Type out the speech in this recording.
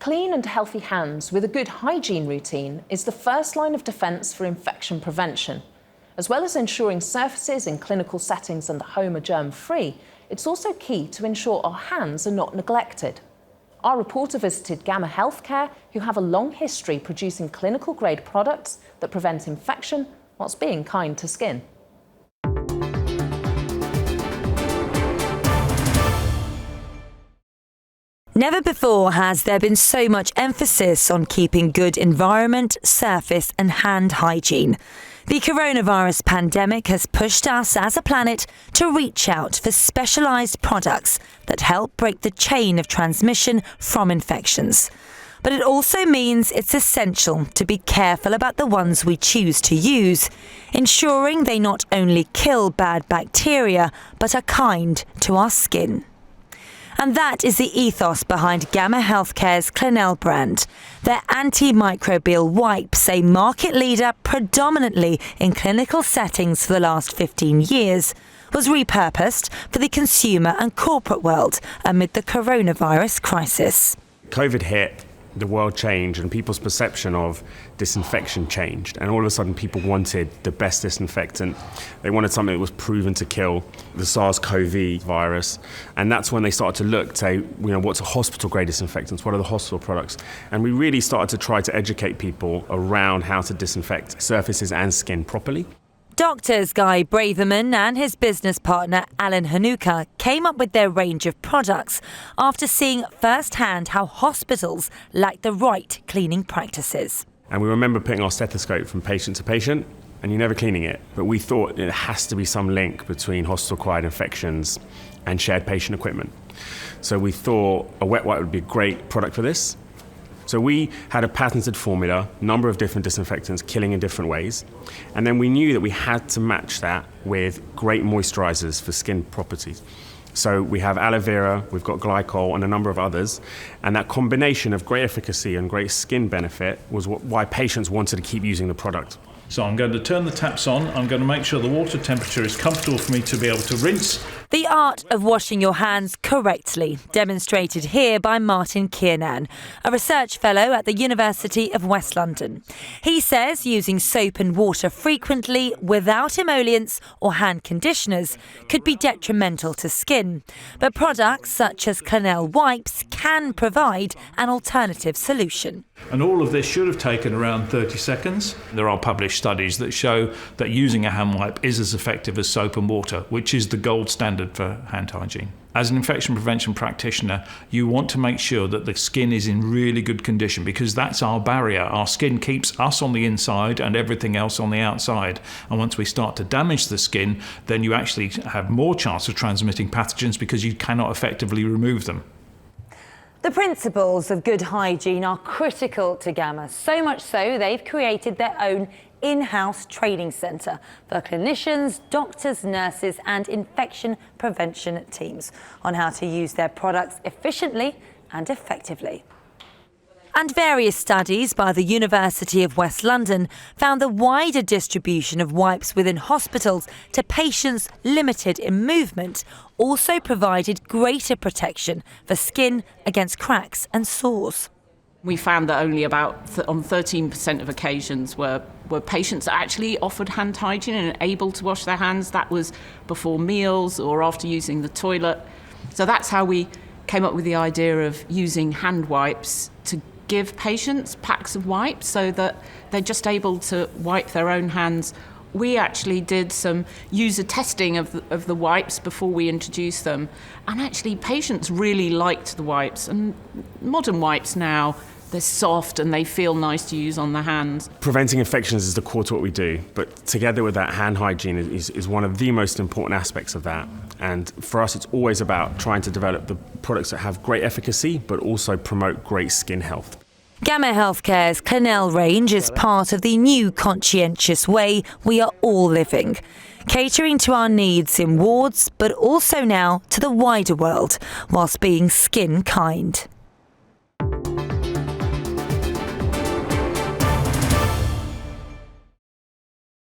Clean and healthy hands with a good hygiene routine is the first line of defence for infection prevention. As well as ensuring surfaces in clinical settings and the home are germ-free, it's also key to ensure our hands are not neglected. Our reporter visited GAMA Healthcare, who have a long history producing clinical-grade products that prevent infection whilst being kind to skin. Never before has there been so much emphasis on keeping good environment, surface and hand hygiene. The coronavirus pandemic has pushed us as a planet to reach out for specialised products that help break the chain of transmission from infections. But it also means it's essential to be careful about the ones we choose to use, ensuring they not only kill bad bacteria, but are kind to our skin. And that is the ethos behind GAMA Healthcare's Canel brand. Their antimicrobial wipes, a market leader predominantly in clinical settings for the last 15 years, was repurposed for the consumer and corporate world amid the coronavirus crisis. COVID hit, the world changed, and people's perception of disinfection changed. And all of a sudden, people wanted the best disinfectant. They wanted something that was proven to kill the SARS-CoV virus. And that's when they started to look, say, what's a hospital-grade disinfectant? What are the hospital products? And we really started to try to educate people around how to disinfect surfaces and skin properly. Doctors Guy Braverman and his business partner Alan Hanuka came up with their range of products after seeing firsthand how hospitals lack the right cleaning practices. And we remember putting our stethoscope from patient to patient, and you're never cleaning it. But we thought there has to be some link between hospital-acquired infections and shared patient equipment. So we thought a wet wipe would be a great product for this. So we had a patented formula, number of different disinfectants killing in different ways. And then we knew that we had to match that with great moisturizers for skin properties. So we have aloe vera, we've got glycol and a number of others. And that combination of great efficacy and great skin benefit was why patients wanted to keep using the product. So I'm going to turn the taps on. I'm going to make sure the water temperature is comfortable for me to be able to rinse. The art of washing your hands correctly, demonstrated here by Martin Kiernan, a research fellow at the University of West London. He says using soap and water frequently without emollients or hand conditioners could be detrimental to skin. But products such as Canel Wipes can provide an alternative solution. And all of this should have taken around 30 seconds. There are published studies that show that using a hand wipe is as effective as soap and water, which is the gold standard for hand hygiene. As an infection prevention practitioner, you want to make sure that the skin is in really good condition because that's our barrier. Our skin keeps us on the inside and everything else on the outside. And once we start to damage the skin, then you actually have more chance of transmitting pathogens because you cannot effectively remove them. The principles of good hygiene are critical to GAMA, so much so they've created their own in-house training centre for clinicians, doctors, nurses and infection prevention teams on how to use their products efficiently and effectively. And various studies by the University of West London found the wider distribution of wipes within hospitals to patients limited in movement also provided greater protection for skin against cracks and sores. We found that only about on 13% of occasions were patients actually offered hand hygiene and able to wash their hands. That was before meals or after using the toilet. So that's how we came up with the idea of using hand wipes to give patients packs of wipes so that they're just able to wipe their own hands. We actually did some user testing of the wipes before we introduced them. And actually patients really liked the wipes. And modern wipes now, they're soft and they feel nice to use on the hands. Preventing infections is the core to what we do, but together with that, hand hygiene is one of the most important aspects of that. And for us, it's always about trying to develop the products that have great efficacy, but also promote great skin health. GAMA Healthcare's Canel range is part of the new conscientious way we are all living, catering to our needs in wards, but also now to the wider world, whilst being skin kind.